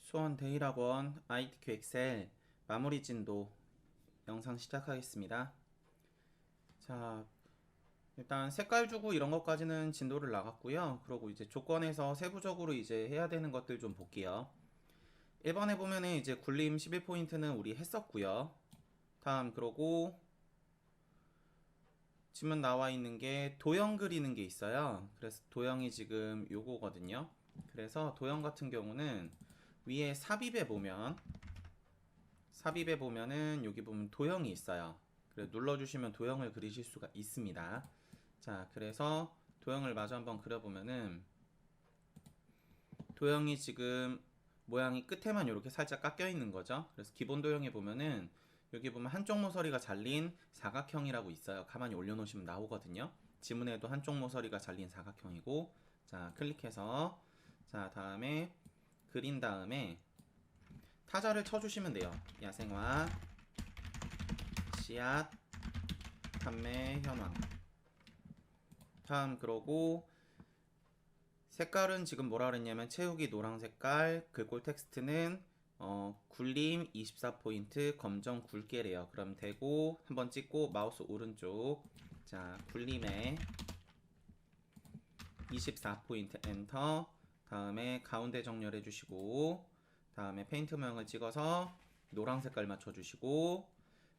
수원 데일학원 ITQ 엑셀 마무리 진도 영상 시작하겠습니다. 자, 일단 색깔 주고 이런 것까지는 진도를 나갔고요. 그리고 이제 조건에서 세부적으로 이제 해야 되는 것들 좀 볼게요. 1번에 보면은 이제 굴림 11포인트는 우리 했었고요. 다음 그러고 지금 나와 있는 게 도형 그리는 게 있어요. 그래서 도형이 지금 요거거든요. 그래서 도형 같은 경우는 위에 삽입에 보면은 여기 보면 도형이 있어요. 그래 눌러주시면 도형을 그리실 수가 있습니다. 자, 그래서 도형을 마저 한번 그려보면은 도형이 지금 모양이 끝에만 이렇게 살짝 깎여 있는 거죠. 그래서 기본 도형에 보면은 여기 보면 한쪽 모서리가 잘린 사각형이라고 있어요. 가만히 올려놓으시면 나오거든요. 지문에도 한쪽 모서리가 잘린 사각형이고, 자 클릭해서 자 다음에 그린 다음에 타자를 쳐주시면 돼요. 야생화, 씨앗, 판매 현황. 다음 그러고 색깔은 지금 뭐라 그랬냐면 채우기 노랑 색깔, 글꼴 텍스트는 굴림 24포인트 검정 굵게래요. 그럼 되고 한번 찍고 마우스 오른쪽 자 굴림에 24포인트 엔터. 다음에 가운데 정렬해 주시고 다음에 페인트 모양을 찍어서 노랑 색깔 맞춰주시고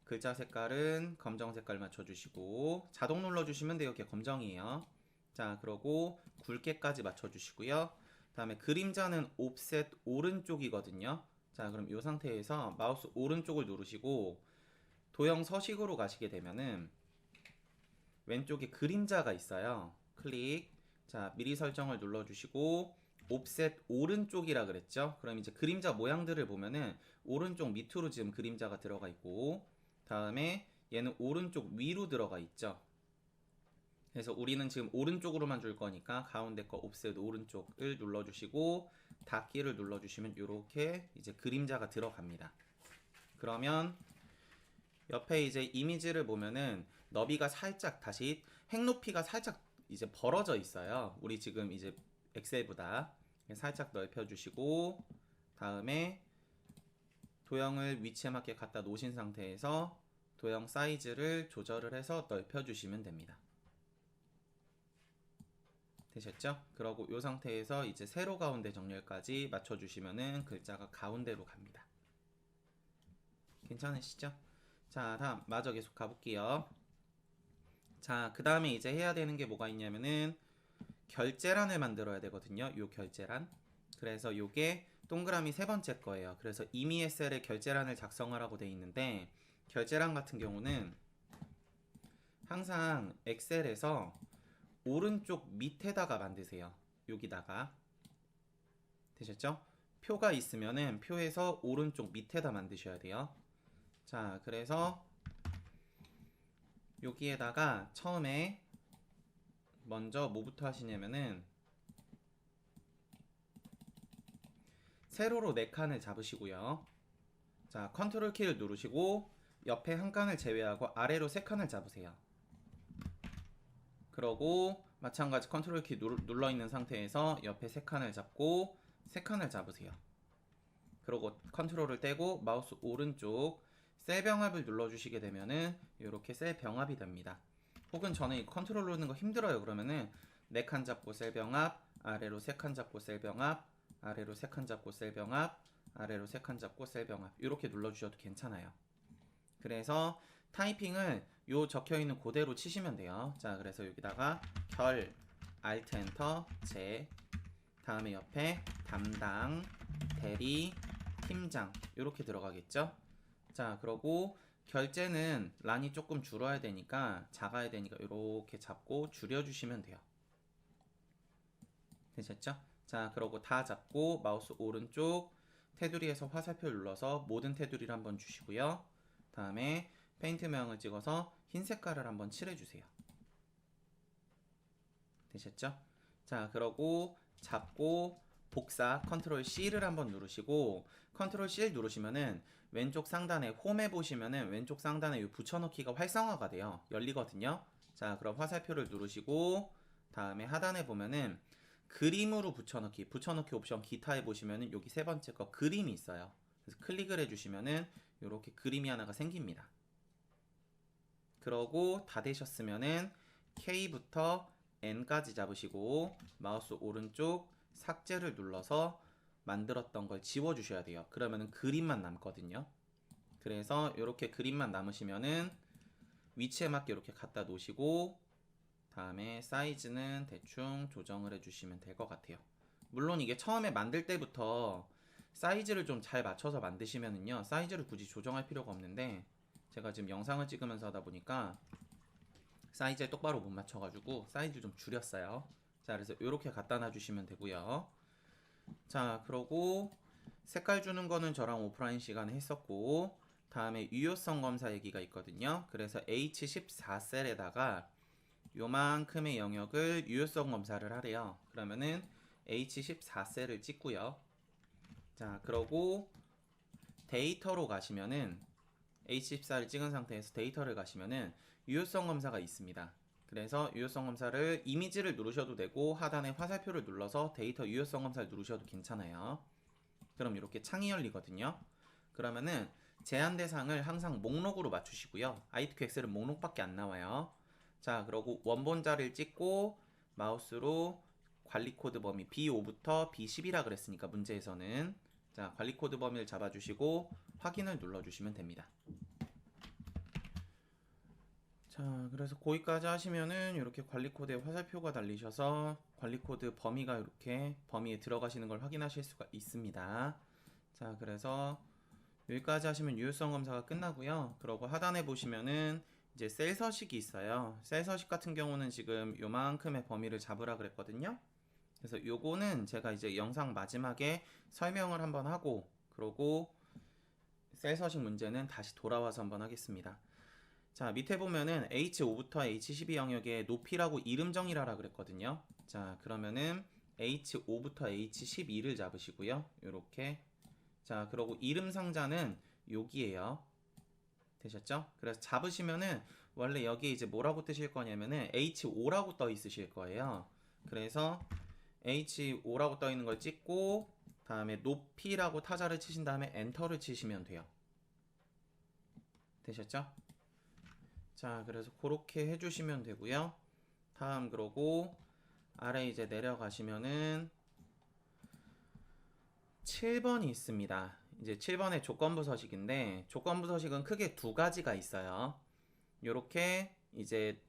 글자 색깔은 검정 색깔 맞춰주시고 자동 눌러주시면 돼요. 이게 검정이에요. 자 그러고 굵게까지 맞춰주시고요. 다음에 그림자는 옵셋 오른쪽이거든요. 자 그럼 이 상태에서 마우스 오른쪽을 누르시고 도형 서식으로 가시게 되면은 왼쪽에 그림자가 있어요. 클릭. 자 미리 설정을 눌러주시고 옵셋 오른쪽이라 그랬죠. 그럼 이제 그림자 모양들을 보면은 오른쪽 밑으로 지금 그림자가 들어가 있고 다음에 얘는 오른쪽 위로 들어가 있죠. 그래서 우리는 지금 오른쪽으로만 줄 거니까 가운데 거 옵셋 오른쪽을 눌러주시고 닫기를 눌러주시면 이렇게 이제 그림자가 들어갑니다. 그러면 옆에 이제 이미지를 보면은 너비가 살짝 다시 획 높이가 살짝 이제 벌어져 있어요. 우리 지금 이제 엑셀보다 살짝 넓혀주시고 다음에 도형을 위치에 맞게 갖다 놓으신 상태에서 도형 사이즈를 조절을 해서 넓혀주시면 됩니다. 되셨죠? 그러고 이 상태에서 이제 세로 가운데 정렬까지 맞춰주시면은 글자가 가운데로 갑니다. 괜찮으시죠? 자, 다음 마저 계속 가볼게요. 자, 그 다음에 이제 해야 되는 게 뭐가 있냐면은 결제란을 만들어야 되거든요. 요 결제란. 그래서 요게 동그라미 세 번째 거예요. 그래서 이미 셀에 결제란을 작성하라고 돼 있는데 결제란 같은 경우는 항상 엑셀에서 오른쪽 밑에다가 만드세요. 여기다가 되셨죠? 표가 있으면은 표에서 오른쪽 밑에다 만드셔야 돼요. 자, 그래서 여기에다가 처음에 먼저 뭐부터 하시냐면은 세로로 4칸을 잡으시고요. 자, 컨트롤 키를 누르시고 옆에 한 칸을 제외하고 아래로 3칸을 잡으세요. 그러고 마찬가지 컨트롤 키 눌러 있는 상태에서 옆에 3칸을 잡고 3칸을 잡으세요. 그러고 컨트롤을 떼고 마우스 오른쪽 셀 병합을 눌러주시게 되면은 이렇게 셀 병합이 됩니다. 혹은 저는 이 컨트롤 누르는 거 힘들어요. 그러면은 4칸 잡고 셀 병합, 아래로 3칸 잡고 셀 병합, 아래로 3칸 잡고 셀 병합, 아래로 3칸 잡고 셀 병합 이렇게 눌러주셔도 괜찮아요. 그래서 타이핑을 요 적혀있는 그대로 치시면 돼요. 자 그래서 여기다가 결 Alt 엔터 제 다음에 옆에 담당 대리 팀장 이렇게 들어가겠죠. 자 그러고 결제는 란이 조금 줄어야 되니까 작아야 되니까 이렇게 잡고 줄여주시면 돼요. 되셨죠? 자 그러고 다 잡고 마우스 오른쪽 테두리에서 화살표 눌러서 모든 테두리를 한번 주시고요. 다음에 페인트 모양을 찍어서 흰 색깔을 한번 칠해주세요. 되셨죠? 자 그러고 잡고 복사 컨트롤 C를 한번 누르시고 컨트롤 C 누르시면은 왼쪽 상단에 홈에 보시면은 왼쪽 상단에 이 붙여넣기가 활성화가 돼요. 열리거든요. 자 그럼 화살표를 누르시고 다음에 하단에 보면은 그림으로 붙여넣기 옵션 기타에 보시면은 여기 세 번째 거 그림이 있어요. 그래서 클릭을 해주시면은 이렇게 그림이 하나가 생깁니다. 그러고 다 되셨으면은 K부터 N까지 잡으시고 마우스 오른쪽 삭제를 눌러서 만들었던 걸 지워주셔야 돼요. 그러면은 그림만 남거든요. 그래서 이렇게 그림만 남으시면은 위치에 맞게 이렇게 갖다 놓으시고 다음에 사이즈는 대충 조정을 해주시면 될 것 같아요. 물론 이게 처음에 만들 때부터 사이즈를 좀 잘 맞춰서 만드시면은요 사이즈를 굳이 조정할 필요가 없는데 제가 지금 영상을 찍으면서 하다 보니까 사이즈에 똑바로 못 맞춰가지고 사이즈 좀 줄였어요. 자, 그래서 이렇게 갖다 놔주시면 되고요. 자, 그러고 색깔 주는 거는 저랑 오프라인 시간에 했었고 다음에 유효성 검사 얘기가 있거든요. 그래서 H14셀에다가 요만큼의 영역을 유효성 검사를 하래요. 그러면은 H14셀을 찍고요. 자, 그러고 데이터로 가시면은 H14를 찍은 상태에서 데이터를 가시면은 유효성 검사가 있습니다. 그래서 유효성 검사를 이미지를 누르셔도 되고 하단에 화살표를 눌러서 데이터 유효성 검사를 누르셔도 괜찮아요. 그럼 이렇게 창이 열리거든요. 그러면은 제한 대상을 항상 목록으로 맞추시고요. i2q 엑셀은 목록밖에 안 나와요. 자, 그러고 원본자를 찍고 마우스로 관리 코드 범위 B5부터 B10이라 그랬으니까 문제에서는 자, 관리 코드 범위를 잡아주시고 확인을 눌러주시면 됩니다. 자, 그래서 거기까지 하시면은 이렇게 관리 코드에 화살표가 달리셔서 관리 코드 범위가 이렇게 범위에 들어가시는 걸 확인하실 수가 있습니다. 자, 그래서 여기까지 하시면 유효성 검사가 끝나고요. 그러고 하단에 보시면은 이제 셀 서식이 있어요. 셀 서식 같은 경우는 지금 요만큼의 범위를 잡으라 그랬거든요. 그래서 요거는 제가 이제 영상 마지막에 설명을 한번 하고 그러고 셀 서식 문제는 다시 돌아와서 한번 하겠습니다. 자, 밑에 보면은 H5부터 H12 영역에 높이라고 이름 정의라라 그랬거든요. 자, 그러면은 H5부터 H12를 잡으시고요. 요렇게. 자, 그러고 이름 상자는 여기에요. 되셨죠? 그래서 잡으시면은 원래 여기 이제 뭐라고 뜨실 거냐면은 H5라고 떠 있으실 거예요. 그래서 H5라고 떠 있는 걸 찍고 다음에 높이라고 타자를 치신 다음에 엔터를 치시면 돼요. 되셨죠? 자, 그래서 그렇게 해주시면 되고요. 다음 그러고 아래 이제 내려가시면은 7번이 있습니다. 이제 7번의 조건부 서식인데 조건부 서식은 크게 두 가지가 있어요. 요렇게 이제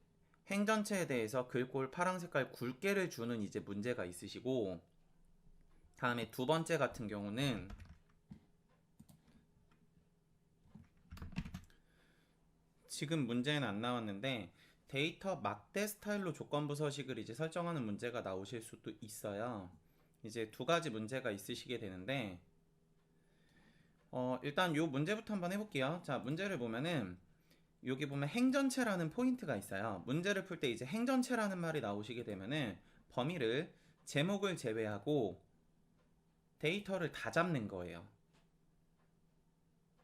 행전체에 대해서 글꼴 파랑 색깔 굵게를 주는 이제 문제가 있으시고 다음에 두 번째 같은 경우는 지금 문제는 안 나왔는데 데이터 막대 스타일로 조건부 서식을 이제 설정하는 문제가 나오실 수도 있어요. 이제 두 가지 문제가 있으시게 되는데 일단 요 문제부터 한번 해볼게요. 자, 문제를 보면은 여기 보면 행전체라는 포인트가 있어요. 문제를 풀 때 이제 행전체라는 말이 나오시게 되면은 범위를 제목을 제외하고 데이터를 다 잡는 거예요.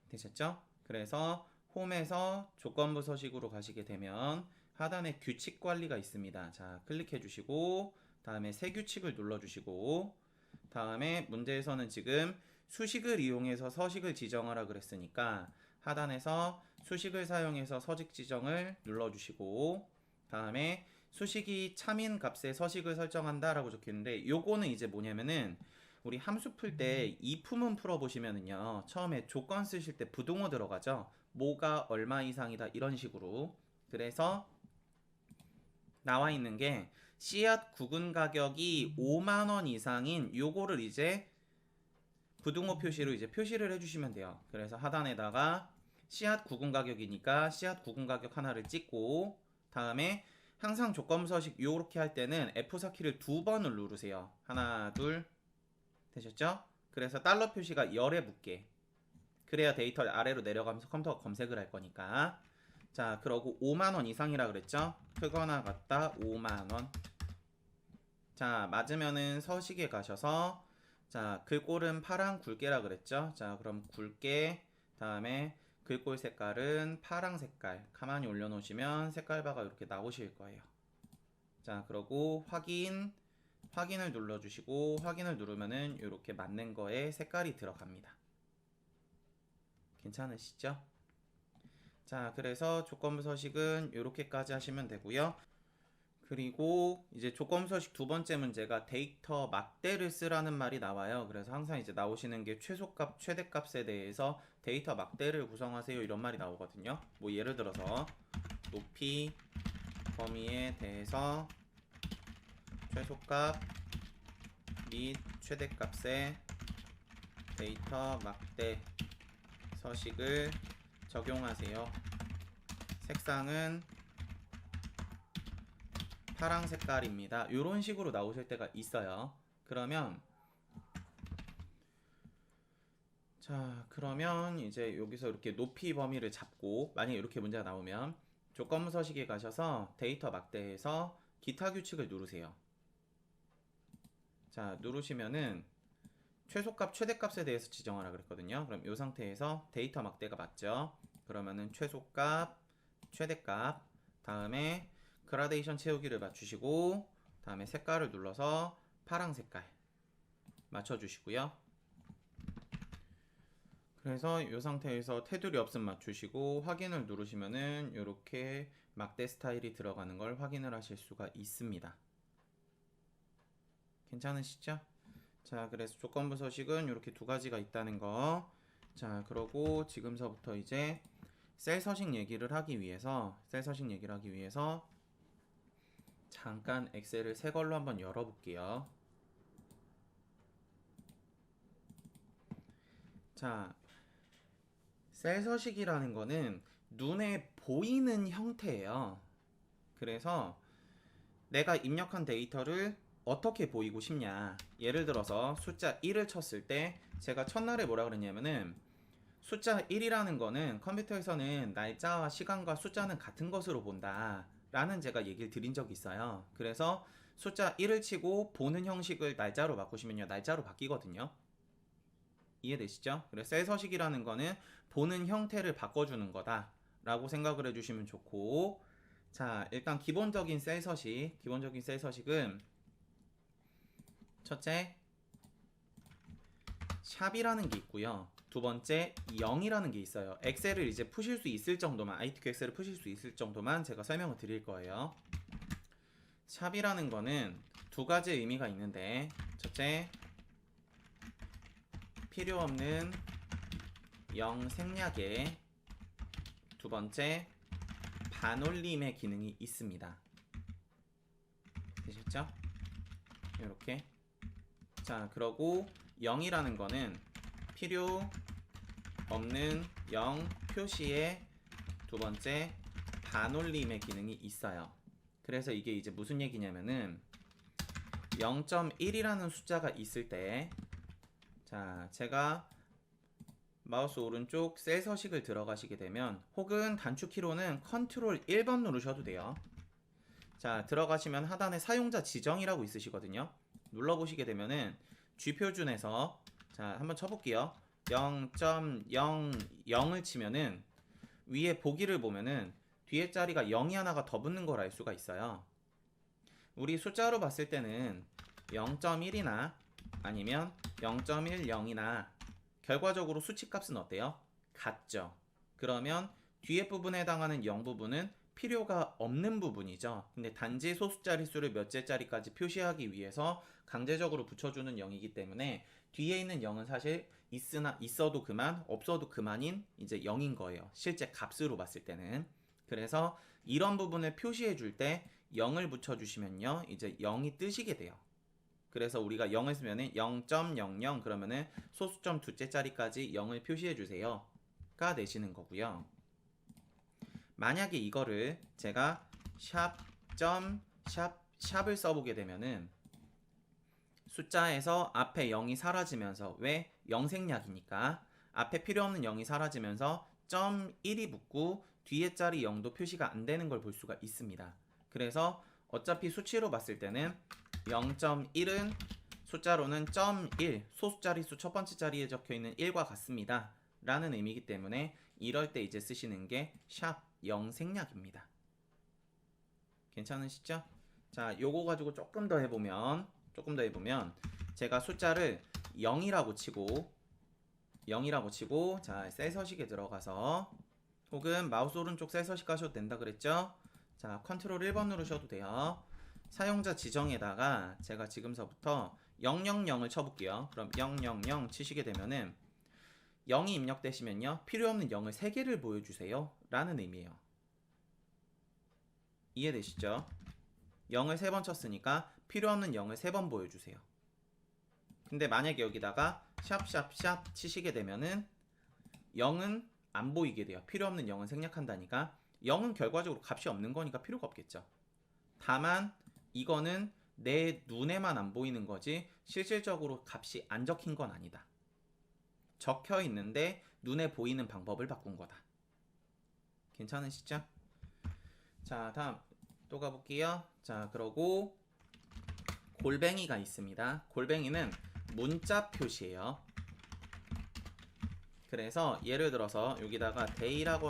되셨죠? 그래서 홈에서 조건부 서식으로 가시게 되면 하단에 규칙 관리가 있습니다. 자, 클릭해 주시고 다음에 새 규칙을 눌러 주시고 다음에 문제에서는 지금 수식을 이용해서 서식을 지정하라 그랬으니까 하단에서 수식을 사용해서 서식 지정을 눌러 주시고 다음에 수식이 참인 값의 서식을 설정한다 라고 적혀있는데 요거는 이제 뭐냐면은 우리 함수 풀 때 if문 풀어보시면은요 처음에 조건 쓰실 때 부동어 들어가죠. 뭐가 얼마 이상이다 이런 식으로. 그래서 나와 있는 게 씨앗 구근 가격이 5만원 이상인 요거를 이제 부등호 표시로 이제 표시를 해주시면 돼요. 그래서 하단에다가 씨앗 구근 가격이니까 씨앗 구근 가격 하나를 찍고 다음에 항상 조건 서식 요렇게 할 때는 F4키를 두 번을 누르세요. 하나 둘 되셨죠? 그래서 달러 표시가 열에 붙게 그래야 데이터를 아래로 내려가면서 컴퓨터가 검색을 할 거니까. 자, 그러고 5만원 이상이라 그랬죠? 크거나 같다 5만원. 자, 맞으면은 서식에 가셔서 자, 글꼴은 파랑 굵게라 그랬죠? 자, 그럼 굵게 다음에 글꼴 색깔은 파랑 색깔 가만히 올려놓으시면 색깔바가 이렇게 나오실 거예요. 자, 그러고 확인을 눌러주시고 확인을 누르면은 이렇게 맞는 거에 색깔이 들어갑니다. 괜찮으시죠? 자, 그래서 조건부 서식은 이렇게까지 하시면 되고요. 그리고 이제 조건부 서식 두 번째 문제가 데이터 막대를 쓰라는 말이 나와요. 그래서 항상 이제 나오시는 게 최소값, 최대값에 대해서 데이터 막대를 구성하세요 이런 말이 나오거든요. 뭐 예를 들어서 높이 범위에 대해서 최소값 및 최대값의 데이터 막대 서식을 적용하세요. 색상은 파랑 색깔입니다. 이런 식으로 나오실 때가 있어요. 그러면 그러면 이제 여기서 이렇게 높이 범위를 잡고 만약에 이렇게 문제가 나오면 조건부 서식에 가셔서 데이터 막대에서 기타 규칙을 누르세요. 자, 누르시면은 최소값, 최대값에 대해서 지정하라 그랬거든요. 그럼 이 상태에서 데이터 막대가 맞죠? 그러면은 최소값, 최대값, 다음에 그라데이션 채우기를 맞추시고 다음에 색깔을 눌러서 파랑 색깔 맞춰주시고요. 그래서 이 상태에서 테두리 없음 맞추시고 확인을 누르시면은 이렇게 막대 스타일이 들어가는 걸 확인을 하실 수가 있습니다. 괜찮으시죠? 자, 그래서 조건부 서식은 이렇게 두 가지가 있다는 거. 자, 그러고 지금서부터 이제 셀 서식 얘기를 하기 위해서 잠깐 엑셀을 새 걸로 한번 열어볼게요. 자, 셀 서식이라는 거는 눈에 보이는 형태예요. 그래서 내가 입력한 데이터를 어떻게 보이고 싶냐. 예를 들어서 숫자 1을 쳤을 때 제가 첫날에 뭐라 그랬냐면은 숫자 1이라는 거는 컴퓨터에서는 날짜와 시간과 숫자는 같은 것으로 본다 라는 제가 얘기를 드린 적이 있어요. 그래서 숫자 1을 치고 보는 형식을 날짜로 바꾸시면요 날짜로 바뀌거든요. 이해되시죠? 그래서 셀 서식이라는 거는 보는 형태를 바꿔주는 거다 라고 생각을 해주시면 좋고, 자, 일단 기본적인 셀 서식은 첫째 샵이라는 게 있고요. 두 번째 0이라는 게 있어요. 엑셀을 이제 푸실 수 있을 정도만, ITQ 엑셀을 푸실 수 있을 정도만 제가 설명을 드릴 거예요. 샵이라는 거는 두 가지 의미가 있는데, 첫째 필요 없는 0 생략에, 두 번째 반올림의 기능이 있습니다. 되셨죠? 이렇게. 자, 그러고 0이라는 거는 필요 없는 0 표시에 두 번째 반올림의 기능이 있어요. 그래서 이게 이제 무슨 얘기냐면은 0.1이라는 숫자가 있을 때, 자, 제가 마우스 오른쪽 셀 서식을 들어가시게 되면, 혹은 단축키로는 컨트롤 1번 누르셔도 돼요. 자, 들어가시면 하단에 사용자 지정이라고 있으시거든요. 눌러보시게 되면은 G표준에서, 자, 한번 쳐볼게요. 0.00을 치면은 위에 보기를 보면은 뒤에 자리가 0이 하나가 더 붙는 걸 알 수가 있어요. 우리 숫자로 봤을 때는 0.1이나 아니면 0.10이나 결과적으로 수치값은 어때요? 같죠. 그러면 뒤에 부분에 해당하는 0 부분은 필요가 없는 부분이죠. 근데 단지 소수자릿수를 몇째 자리까지 표시하기 위해서 강제적으로 붙여주는 0이기 때문에 뒤에 있는 0은 사실 있어도 그만, 없어도 그만인 이제 0인 거예요. 실제 값으로 봤을 때는. 그래서 이런 부분을 표시해 줄 때 0을 붙여주시면요, 이제 0이 뜨시게 돼요. 그래서 우리가 0을 쓰면은 0.00 그러면은 소수점 두째 자리까지 0을 표시해 주세요 가 되시는 거고요. 만약에 이거를 제가 샵을 써보게 되면은 숫자에서 앞에 0이 사라지면서, 왜? 0생략이니까 앞에 필요 없는 0이 사라지면서 1이 붙고 뒤에 자리 0도 표시가 안 되는 걸 볼 수가 있습니다. 그래서 어차피 수치로 봤을 때는 0.1은 숫자로는 1, 소수자릿수 첫 번째 자리에 적혀있는 1과 같습니다 라는 의미이기 때문에 이럴 때 이제 쓰시는 게 샵 0생략입니다. 괜찮으시죠? 자, 요거 가지고 조금 더 해보면 조금 더 해보면 제가 숫자를 0이라고 치고 자, 셀 서식에 들어가서 혹은 마우스 오른쪽 셀 서식 가셔도 된다 그랬죠? 자, 컨트롤 1번 누르셔도 돼요. 사용자 지정에다가 제가 지금서부터 000을 쳐볼게요. 그럼 000 치시게 되면은 0이 입력되시면요, 필요 없는 0을 3개를 보여주세요 라는 의미예요. 이해되시죠? 0을 3번 쳤으니까 필요 없는 0을 3번 보여주세요. 근데 만약에 여기다가 샵샵샵 치시게 되면은 0은 안 보이게 돼요. 필요 없는 0은 생략한다니까. 0은 결과적으로 값이 없는 거니까 필요가 없겠죠. 다만 이거는 내 눈에만 안 보이는 거지 실질적으로 값이 안 적힌 건 아니다. 적혀 있는데 눈에 보이는 방법을 바꾼 거다. 괜찮으시죠? 자, 다음 또 가볼게요. 자, 그러고 골뱅이가 있습니다. 골뱅이는 문자 표시예요. 그래서 예를 들어서 여기다가 데일이라고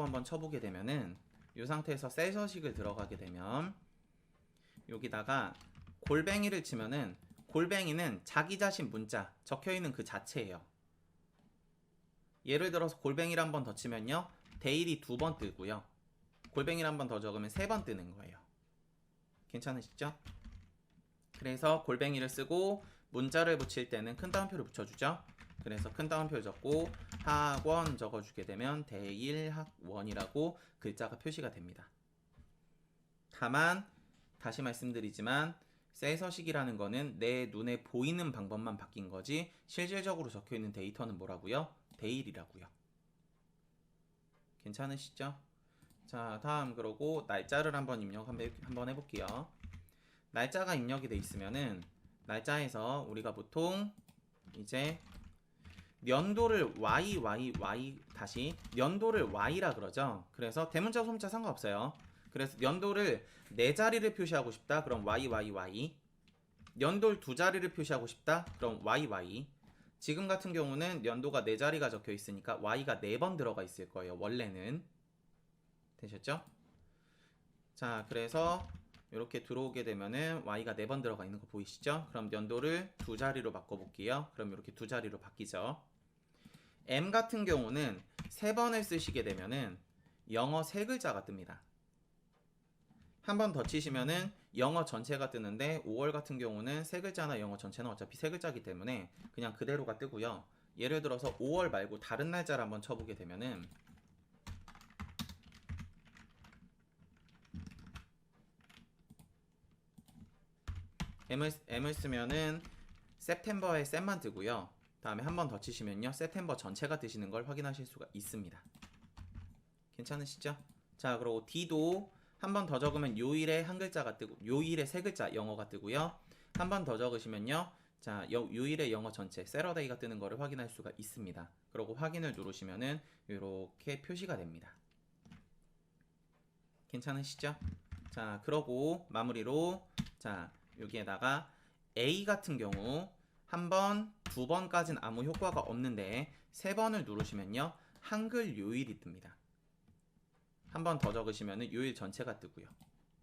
한번 쳐보게 되면은 이 상태에서 셀 서식을 들어가게 되면 여기다가 골뱅이를 치면은 골뱅이는 자기 자신 문자 적혀있는 그 자체예요. 예를 들어서 골뱅이를 한 번 더 치면요, 데일이 2번 뜨고요, 골뱅이를 한 번 더 적으면 3번 뜨는 거예요. 괜찮으시죠? 그래서 골뱅이를 쓰고 문자를 붙일 때는 큰 따옴표를 붙여주죠. 그래서 큰 따옴표를 적고 학원 적어주게 되면 대일학원이라고 글자가 표시가 됩니다. 다만 다시 말씀드리지만 셀 서식이라는 거는 내 눈에 보이는 방법만 바뀐 거지 실질적으로 적혀있는 데이터는 뭐라고요? 데일이라고요. 괜찮으시죠? 자, 다음 그러고 날짜를 한번 입력 한번 해볼게요. 날짜가 입력이 돼 있으면은 날짜에서 우리가 보통 이제 연도를 다시 연도를 Y라 그러죠. 그래서 대문자 소문자 상관없어요. 그래서 연도를 4자리를 표시하고 싶다. 그럼 YYY. 연도를 2자리를 표시하고 싶다. 그럼 YY. 지금 같은 경우는 연도가 4자리가 적혀 있으니까 Y가 4번 들어가 있을 거예요. 원래는. 되셨죠? 자, 그래서 이렇게 들어오게 되면은 Y가 4번 들어가 있는 거 보이시죠? 그럼 연도를 2자리로 바꿔볼게요. 그럼 이렇게 2자리로 바뀌죠. M 같은 경우는 3번을 쓰시게 되면은 영어 3글자가 뜹니다. 한 번 더 치시면은 영어 전체가 뜨는데 5월 같은 경우는 3글자나 영어 전체는 어차피 3글자이기 때문에 그냥 그대로가 뜨고요. 예를 들어서 5월 말고 다른 날짜를 한번 쳐보게 되면은 M을 쓰면은 September에 셋만 뜨고요. 다음에 한 번 더 치시면요, September 전체가 뜨시는 걸 확인하실 수가 있습니다. 괜찮으시죠? 자, 그리고 D도 한 번 더 적으면 요일에 한 글자가 뜨고 요일에 3글자 영어가 뜨고요. 한 번 더 적으시면요, 자, 요일의 영어 전체 Saturday가 뜨는 거를 확인할 수가 있습니다. 그리고 확인을 누르시면은 이렇게 표시가 됩니다. 괜찮으시죠? 자, 그러고 마무리로 자, 여기에다가 A 같은 경우 한 번, 2번까지는 아무 효과가 없는데 3번을 누르시면요, 한글 요일이 뜹니다. 한 번 더 적으시면 요일 전체가 뜨고요.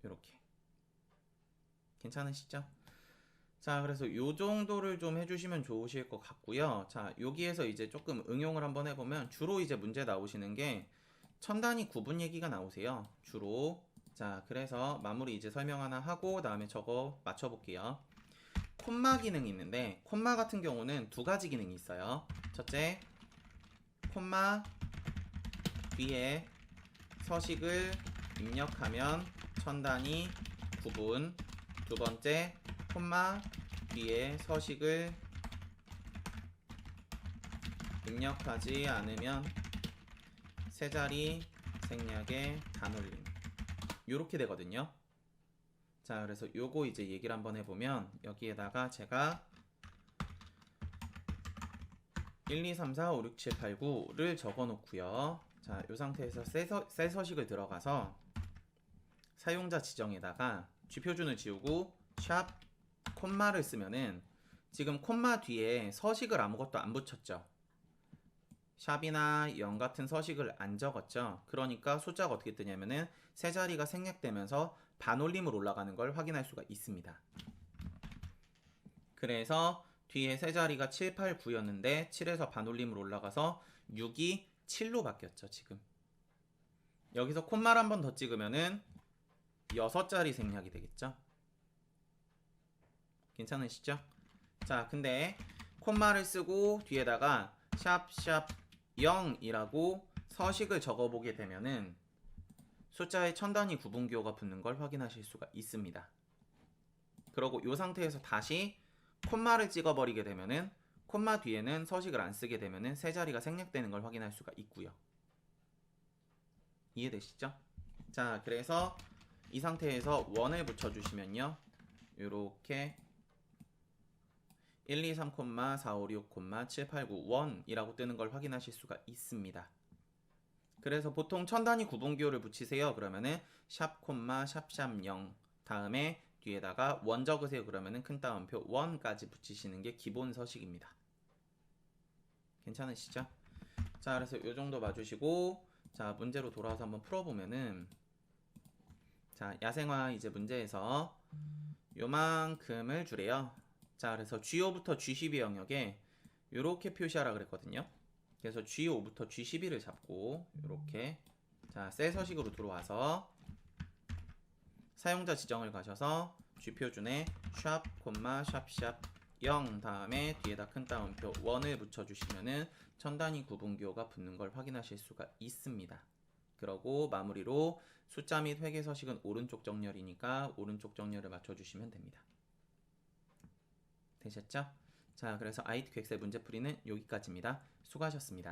이렇게. 괜찮으시죠? 자, 그래서 요 정도를 좀 해주시면 좋으실 것 같고요. 자, 여기에서 이제 조금 응용을 한번 해보면 주로 이제 문제 나오시는 게 첨단위 구분 얘기가 나오세요. 주로. 자, 그래서 마무리 이제 설명 하나 하고 다음에 저거 맞춰볼게요. 콤마 기능이 있는데 콤마 같은 경우는 2가지 기능이 있어요. 첫째, 콤마 뒤에 서식을 입력하면 첨단위 구분. 두 번째, 콤마 뒤에 서식을 입력하지 않으면 세자리 생략의 단올림. 요렇게 되거든요. 자, 그래서 요거 이제 얘기를 한번 해보면 여기에다가 제가 1, 2, 3, 4, 5, 6, 7, 8, 9를 적어 놓고요. 자, 요 상태에서 셀 서식을 들어가서 사용자 지정에다가 쥐표준을 지우고 샵 콤마를 쓰면은 지금 콤마 뒤에 서식을 아무것도 안 붙였죠. 샵이나 0 같은 서식을 안 적었죠. 그러니까 숫자가 어떻게 뜨냐면은 세 자리가 생략되면서 반올림으로 올라가는 걸 확인할 수가 있습니다. 그래서 뒤에 세 자리가 7, 8, 9였는데 7에서 반올림으로 올라가서 6이 7로 바뀌었죠. 지금 여기서 콤마를 한 번 더 찍으면은 6자리 생략이 되겠죠. 괜찮으시죠? 자, 근데 콤마를 쓰고 뒤에다가 샵샵 0이라고 서식을 적어보게 되면은 숫자에 천 단위 구분기호가 붙는 걸 확인하실 수가 있습니다. 그리고 이 상태에서 다시 콤마를 찍어버리게 되면은 콤마 뒤에는 서식을 안 쓰게 되면은 세 자리가 생략되는 걸 확인할 수가 있고요. 이해되시죠? 자, 그래서 이 상태에서 원을 붙여주시면요, 요렇게 1, 2, 3, 4, 5, 6, 7, 8, 9, 1이라고 뜨는 걸 확인하실 수가 있습니다. 그래서 보통 천 단위 구분기호를 붙이세요. 그러면은 샵, 샵샵 0 다음에 뒤에다가 원 적으세요. 그러면은 큰 따옴표 1까지 붙이시는 게 기본 서식입니다. 괜찮으시죠? 자, 그래서 요 정도 봐주시고, 자, 문제로 돌아와서 한번 풀어보면은, 자, 야생화 이제 문제에서 요만큼을 주래요. 자, 그래서 G5부터 G12 영역에 요렇게 표시하라 그랬거든요. 그래서 G5부터 G12를 잡고 요렇게, 자, 셀 서식으로 들어와서 사용자 지정을 가셔서 G표준에 샵, 샵샵 0 다음에 뒤에다 큰 따옴표 1을 붙여주시면은 천 단위 구분기호가 붙는 걸 확인하실 수가 있습니다. 그러고 마무리로 숫자 및 회계 서식은 오른쪽 정렬이니까 오른쪽 정렬을 맞춰주시면 됩니다. 되셨죠? 자, 그래서 IT 엑셀 문제풀이는 여기까지입니다. 수고하셨습니다.